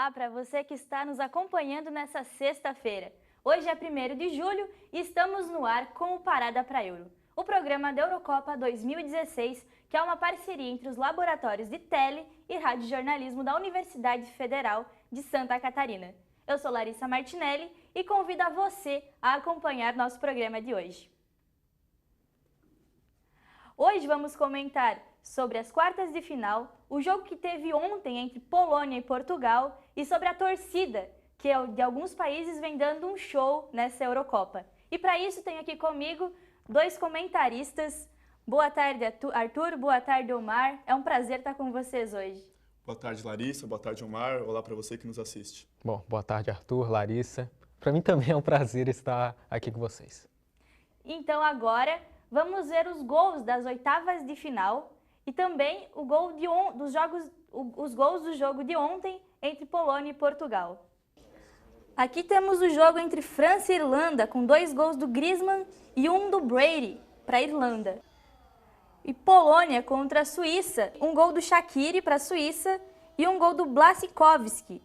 Olá para você que está nos acompanhando nessa sexta-feira. Hoje é 1º de julho e estamos no ar com o Parada pra Euro, o programa da Eurocopa 2016, que é uma parceria entre os laboratórios de tele e radiojornalismo da Universidade Federal de Santa Catarina. Eu sou Larissa Martinelli e convido a você a acompanhar nosso programa de hoje. Hoje vamos comentar sobre as quartas de final, o jogo que teve ontem entre Polônia e Portugal e sobre a torcida, que de alguns países vem dando um show nessa Eurocopa. E para isso tenho aqui comigo dois comentaristas. Boa tarde, Arthur. Boa tarde, Omar. É um prazer estar com vocês hoje. Boa tarde, Larissa. Boa tarde, Omar. Olá para você que nos assiste. Bom, boa tarde, Arthur, Larissa. Para mim também é um prazer estar aqui com vocês. Então agora vamos ver os gols das oitavas de final e também os gols do jogo de ontem entre Polônia e Portugal. Aqui temos o jogo entre França e Irlanda, com 2 gols do Griezmann e 1 do Brady para a Irlanda. E Polônia contra a Suíça, 1 gol do Shaqiri para a Suíça e 1 gol do Błaszczykowski.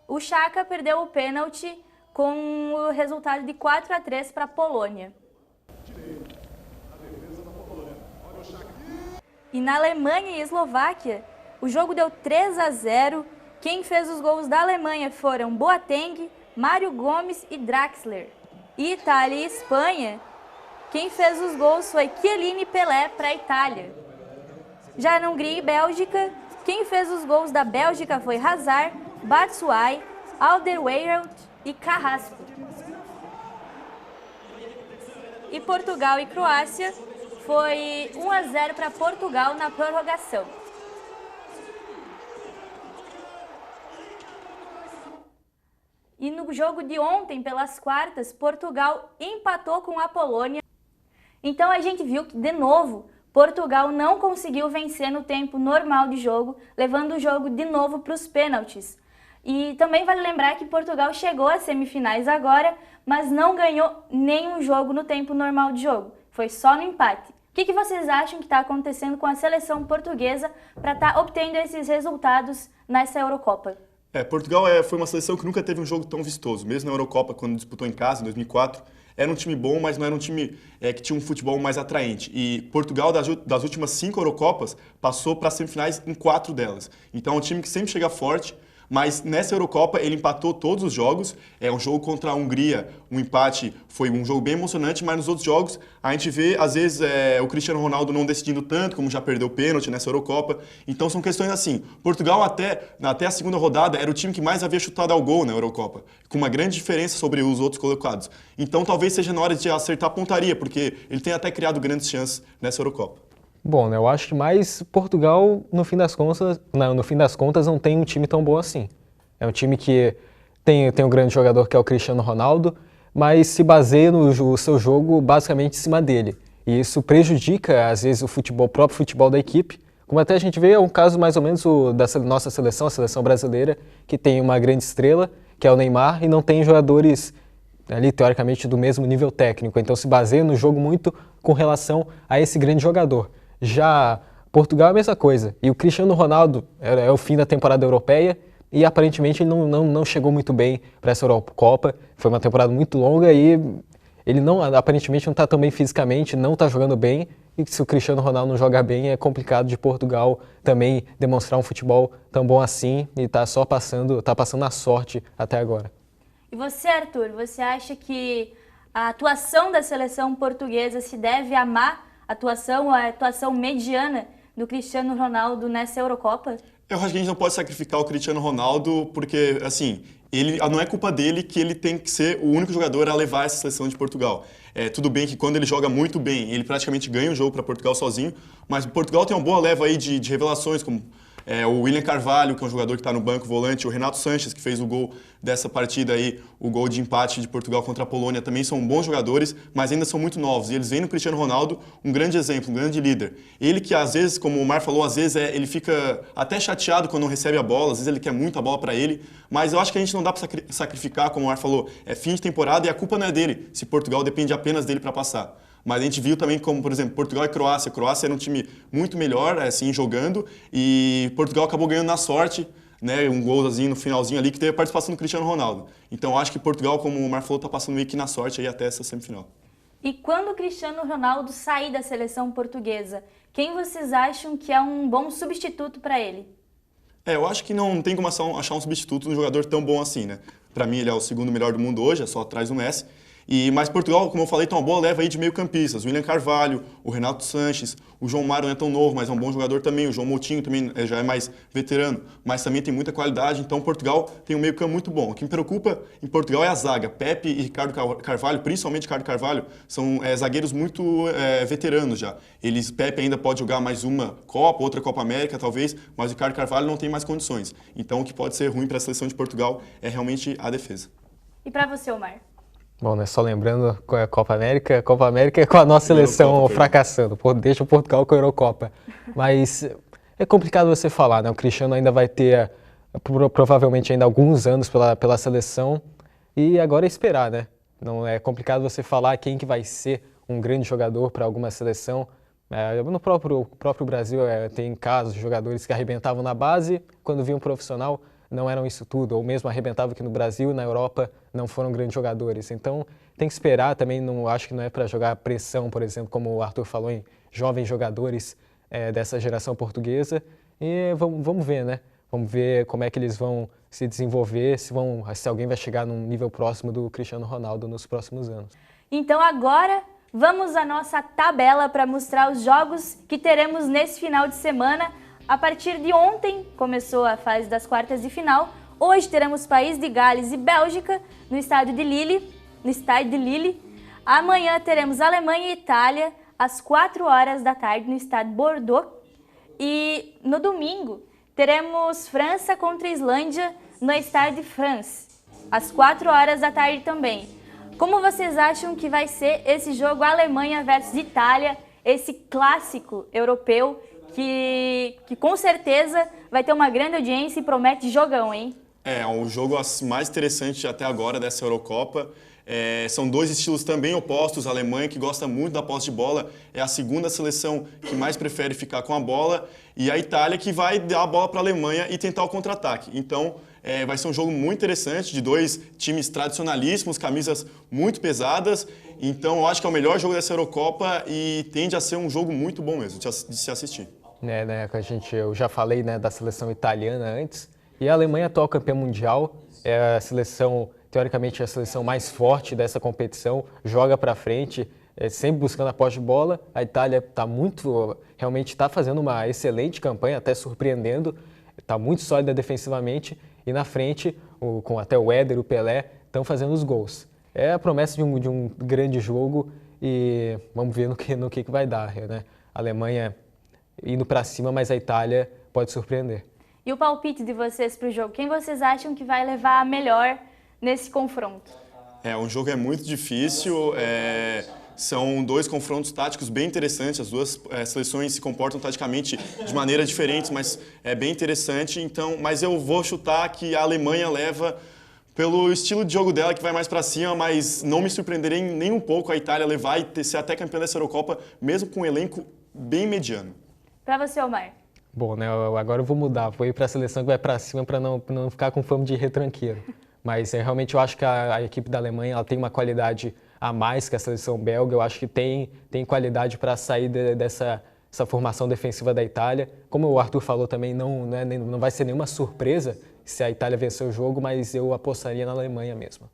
O Xhaka perdeu o pênalti com o resultado de 4-3 para a Polônia. E na Alemanha e Eslováquia, o jogo deu 3-0. Quem fez os gols da Alemanha foram Boateng, Mário Gomes e Draxler. E Itália e Espanha, quem fez os gols foi Chiellini e Pelé para a Itália. Já na Hungria e Bélgica, quem fez os gols da Bélgica foi Hazard, Batshuayi, Alderweireld e Carrasco. E Portugal e Croácia foi 1-0 para Portugal na prorrogação. E no jogo de ontem, pelas quartas, Portugal empatou com a Polônia. Então a gente viu que, de novo, Portugal não conseguiu vencer no tempo normal de jogo, levando o jogo de novo para os pênaltis. E também vale lembrar que Portugal chegou às semifinais agora, mas não ganhou nenhum jogo no tempo normal de jogo. Foi só no empate. O que vocês acham que está acontecendo com a seleção portuguesa para estar obtendo esses resultados nessa Eurocopa? Portugal foi uma seleção que nunca teve um jogo tão vistoso. Mesmo na Eurocopa, quando disputou em casa, em 2004, era um time bom, mas não era um time que tinha um futebol mais atraente. E Portugal, das últimas 5 Eurocopas, passou para as semifinais em 4 delas. Então é um time que sempre chega forte. Mas nessa Eurocopa ele empatou todos os jogos. Um jogo contra a Hungria, um empate foi um jogo bem emocionante, mas nos outros jogos a gente vê, às vezes, o Cristiano Ronaldo não decidindo tanto, como já perdeu o pênalti nessa Eurocopa. Então são questões assim. Portugal até a segunda rodada era o time que mais havia chutado ao gol na Eurocopa, com uma grande diferença sobre os outros colocados. Então talvez seja na hora de acertar a pontaria, porque ele tem até criado grandes chances nessa Eurocopa. Bom, eu acho que mais Portugal, no fim das contas, não tem um time tão bom assim. É um time que tem um grande jogador que é o Cristiano Ronaldo, mas se baseia no seu jogo basicamente em cima dele. E isso prejudica, às vezes, o próprio futebol da equipe. Como até a gente vê, é um caso mais ou menos da nossa seleção, a seleção brasileira, que tem uma grande estrela, que é o Neymar, e não tem jogadores ali, teoricamente, do mesmo nível técnico. Então se baseia no jogo muito com relação a esse grande jogador. Já Portugal é a mesma coisa. E o Cristiano Ronaldo é o fim da temporada europeia e aparentemente ele não chegou muito bem para essa Eurocopa. Foi uma temporada muito longa e ele aparentemente não está tão bem fisicamente, não está jogando bem. E se o Cristiano Ronaldo não jogar bem, é complicado de Portugal também demonstrar um futebol tão bom assim e está passando a sorte até agora. E você, Arthur, você acha que a atuação da seleção portuguesa se deve à má atuação, a atuação mediana do Cristiano Ronaldo nessa Eurocopa? Eu acho que a gente não pode sacrificar o Cristiano Ronaldo porque, assim, não é culpa dele que ele tem que ser o único jogador a levar essa seleção de Portugal. Tudo bem que quando ele joga muito bem, ele praticamente ganha o jogo para Portugal sozinho, mas Portugal tem uma boa leva aí de revelações, como o William Carvalho, que é um jogador que está no banco, volante, o Renato Sanches, que fez o gol dessa partida aí, o gol de empate de Portugal contra a Polônia, também são bons jogadores, mas ainda são muito novos. E eles veem no Cristiano Ronaldo um grande exemplo, um grande líder. Ele que às vezes, como o Omar falou, às vezes ele fica até chateado quando não recebe a bola, às vezes ele quer muito a bola para ele, mas eu acho que a gente não dá para sacrificar, como o Omar falou, é fim de temporada e a culpa não é dele, se Portugal depende apenas dele para passar. Mas a gente viu também como, por exemplo, Portugal e Croácia. A Croácia era um time muito melhor, assim, jogando, e Portugal acabou ganhando na sorte. né, um golzinho no finalzinho ali, que teve a participação do Cristiano Ronaldo. Então eu acho que Portugal, como o Mar falou, está passando meio que na sorte aí até essa semifinal. E quando o Cristiano Ronaldo sair da seleção portuguesa, quem vocês acham que é um bom substituto para ele? Eu acho que não tem como achar um substituto de um jogador tão bom assim, né? Para mim ele é o segundo melhor do mundo hoje, é só atrás do Messi. Mas Portugal, como eu falei, tem uma boa leva aí de meio-campistas. O William Carvalho, o Renato Sanches, o João Mário não é tão novo, mas é um bom jogador também. O João Moutinho também já é mais veterano, mas também tem muita qualidade. Então Portugal tem um meio-campo muito bom. O que me preocupa em Portugal é a zaga. Pepe e Ricardo Carvalho, principalmente Ricardo Carvalho, são zagueiros muito veteranos já. Pepe ainda pode jogar mais uma Copa, outra Copa América talvez, mas o Ricardo Carvalho não tem mais condições. Então o que pode ser ruim para a seleção de Portugal é realmente a defesa. E para você, Omar? Bom, né, só lembrando qual é a Copa América é com a nossa seleção fracassando, deixa o Portugal com a Eurocopa. Mas é complicado você falar, né? O Cristiano ainda vai ter provavelmente ainda alguns anos pela seleção e agora é esperar, né? Não é complicado você falar quem que vai ser um grande jogador para alguma seleção. No próprio Brasil tem casos de jogadores que arrebentavam na base, quando vinham profissional não eram isso tudo, ou mesmo arrebentavam aqui no Brasil, na Europa, não foram grandes jogadores. Então, tem que esperar também, não acho que não é para jogar pressão, por exemplo, como o Arthur falou, em jovens jogadores dessa geração portuguesa. E vamos ver, né? Vamos ver como é que eles vão se desenvolver, se alguém vai chegar num nível próximo do Cristiano Ronaldo nos próximos anos. Então agora, vamos à nossa tabela para mostrar os jogos que teremos nesse final de semana. A partir de ontem começou a fase das quartas de final. Hoje teremos País de Gales e Bélgica no estádio de Lille. Amanhã teremos Alemanha e Itália às 4 horas da tarde no estádio Bordeaux. E no domingo teremos França contra Islândia no estádio de France às 4 horas da tarde também. Como vocês acham que vai ser esse jogo Alemanha versus Itália, esse clássico europeu? Que com certeza vai ter uma grande audiência e promete jogão, hein? É o jogo mais interessante até agora dessa Eurocopa. São dois estilos também opostos. A Alemanha, que gosta muito da posse de bola, é a segunda seleção que mais prefere ficar com a bola. E a Itália, que vai dar a bola para a Alemanha e tentar o contra-ataque. Então, vai ser um jogo muito interessante, de dois times tradicionalíssimos, camisas muito pesadas. Então, eu acho que é o melhor jogo dessa Eurocopa e tende a ser um jogo muito bom mesmo de se assistir. Eu já falei, né, da seleção italiana antes, e a Alemanha, atual campeã mundial, é a seleção, teoricamente, a seleção mais forte dessa competição, joga para frente, sempre buscando a posse de bola. A Itália realmente está fazendo uma excelente campanha, até surpreendendo, está muito sólida defensivamente, e na frente, com até o Éder, o Pelé, estão fazendo os gols. É a promessa de um grande jogo e vamos ver no que vai dar, né? A Alemanha indo para cima, mas a Itália pode surpreender. E o palpite de vocês para o jogo? Quem vocês acham que vai levar a melhor nesse confronto? O jogo é muito difícil, são dois confrontos táticos bem interessantes, as duas seleções se comportam taticamente de maneira diferente, mas é bem interessante. Então, mas eu vou chutar que a Alemanha leva pelo estilo de jogo dela, que vai mais para cima, mas não me surpreenderei nem um pouco a Itália levar e ser até campeã dessa Eurocopa, mesmo com um elenco bem mediano. Para você, Omar? Bom, né, agora eu vou mudar, vou ir para a seleção que vai para cima para não ficar com fama de retranqueiro. Mas realmente eu acho que a equipe da Alemanha ela tem uma qualidade a mais que a seleção belga. Eu acho que tem qualidade para sair dessa formação defensiva da Itália. Como o Arthur falou também, não vai ser nenhuma surpresa se a Itália vencer o jogo, mas eu apostaria na Alemanha mesmo.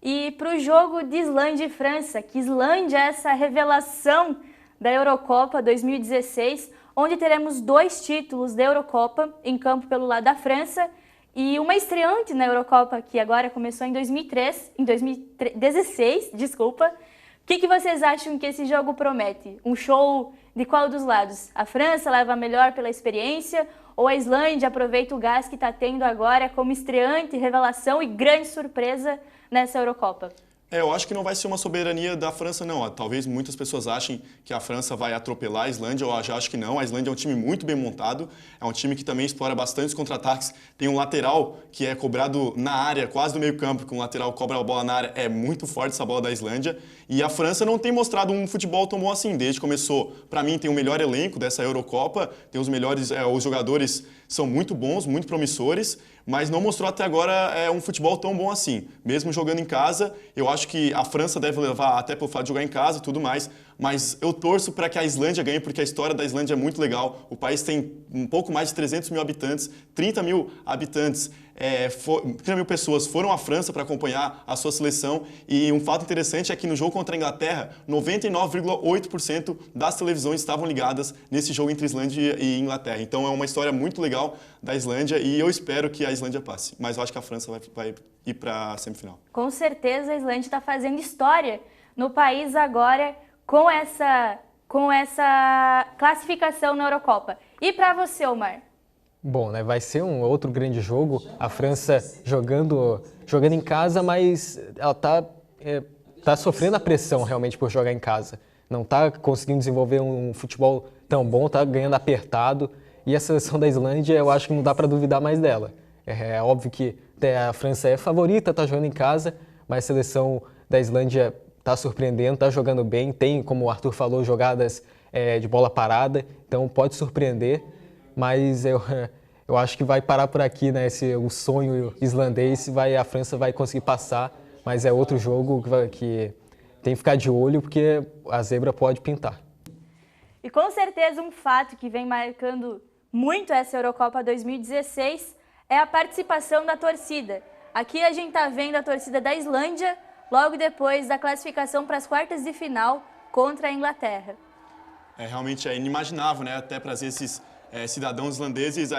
E para o jogo de Islândia e França, que Islândia é essa revelação da Eurocopa 2016, onde teremos 2 títulos da Eurocopa em campo pelo lado da França e uma estreante na Eurocopa que agora começou em 2016, desculpa. O que vocês acham que esse jogo promete? Um show de qual dos lados? A França leva a melhor pela experiência ou a Islândia aproveita o gás que está tendo agora como estreante, revelação e grande surpresa nessa Eurocopa? Eu acho que não vai ser uma soberania da França, não. Talvez muitas pessoas achem que a França vai atropelar a Islândia, eu já acho que não. A Islândia é um time muito bem montado, é um time que também explora bastante os contra-ataques. Tem um lateral que é cobrado na área, quase no meio campo, que um lateral cobra a bola na área. É muito forte essa bola da Islândia. E a França não tem mostrado um futebol tão bom assim. Desde que começou, para mim, tem o melhor elenco dessa Eurocopa, tem os melhores, os jogadores são muito bons, muito promissores, mas não mostrou até agora um futebol tão bom assim. Mesmo jogando em casa, eu acho que a França deve levar até pelo fato de jogar em casa e tudo mais, mas eu torço para que a Islândia ganhe, porque a história da Islândia é muito legal. O país tem um pouco mais de 300 mil habitantes, 30 mil habitantes, 30 mil pessoas foram à França para acompanhar a sua seleção, e um fato interessante é que no jogo contra a Inglaterra, 99,8% das televisões estavam ligadas nesse jogo entre Islândia e Inglaterra. Então é uma história muito legal da Islândia e eu espero que a Islândia passe, mas eu acho que a França vai ir para a semifinal. Com certeza a Islândia está fazendo história no país agora com essa classificação na Eurocopa. E para você, Omar? Bom, né, vai ser um outro grande jogo, a França jogando em casa, mas ela tá sofrendo a pressão realmente por jogar em casa. Não está conseguindo desenvolver um futebol tão bom, está ganhando apertado, e a seleção da Islândia eu acho que não dá para duvidar mais dela. É óbvio que a França é favorita, está jogando em casa, mas a seleção da Islândia está surpreendendo, está jogando bem, tem, como o Arthur falou, jogadas de bola parada, então pode surpreender. Mas eu acho que vai parar por aqui, né? O sonho islandês, a França vai conseguir passar, mas é outro jogo que tem que ficar de olho, porque a zebra pode pintar. E com certeza um fato que vem marcando muito essa Eurocopa 2016 é a participação da torcida. Aqui a gente está vendo a torcida da Islândia logo depois da classificação para as quartas de final contra a Inglaterra. Realmente é inimaginável, né? Até para esses cidadãos islandeses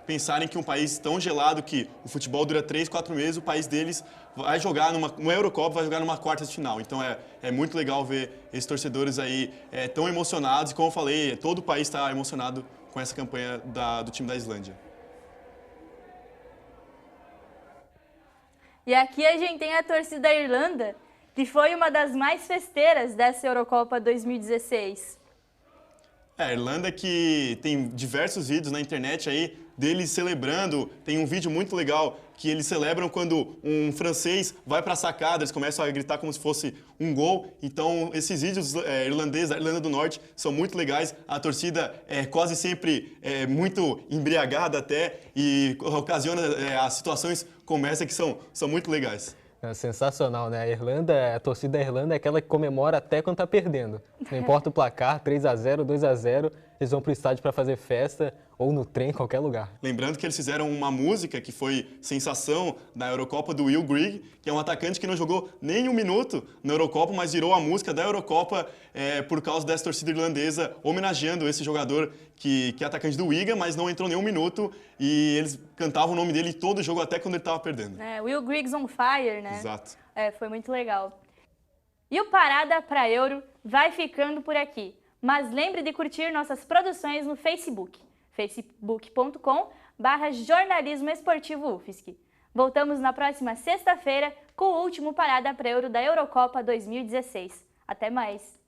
pensarem que um país tão gelado que o futebol dura 3, 4 meses, o país deles vai jogar numa Eurocopa, vai jogar numa quarta de final. Então é muito legal ver esses torcedores aí tão emocionados e, como eu falei, todo o país está emocionado com essa campanha do time da Islândia. E aqui a gente tem a torcida da Irlanda, que foi uma das mais festeiras dessa Eurocopa 2016. A Irlanda que tem diversos vídeos na internet aí deles celebrando. Tem um vídeo muito legal que eles celebram quando um francês vai para a sacada, eles começam a gritar como se fosse um gol. Então esses vídeos irlandeses da Irlanda do Norte são muito legais. A torcida é quase sempre muito embriagada até e ocasiona as situações como essa que são muito legais. É sensacional, né? A torcida da Irlanda é aquela que comemora até quando tá perdendo. Não importa o placar, 3-0, 2-0, eles vão pro estádio para fazer festa ou no trem, em qualquer lugar. Lembrando que eles fizeram uma música que foi sensação na Eurocopa do Will Grigg, que é um atacante que não jogou nem um minuto na Eurocopa, mas virou a música da Eurocopa por causa dessa torcida irlandesa, homenageando esse jogador que é atacante do Wigan, mas não entrou nem um minuto, e eles cantavam o nome dele todo o jogo, até quando ele estava perdendo. Will Grigg's on fire, né? Exato. Foi muito legal. E o Parada pra Euro vai ficando por aqui. Mas lembre de curtir nossas produções no Facebook, facebook.com/jornalismo esportivo UFSC. Voltamos na próxima sexta-feira com o último Parada pra Euro da Eurocopa 2016. Até mais!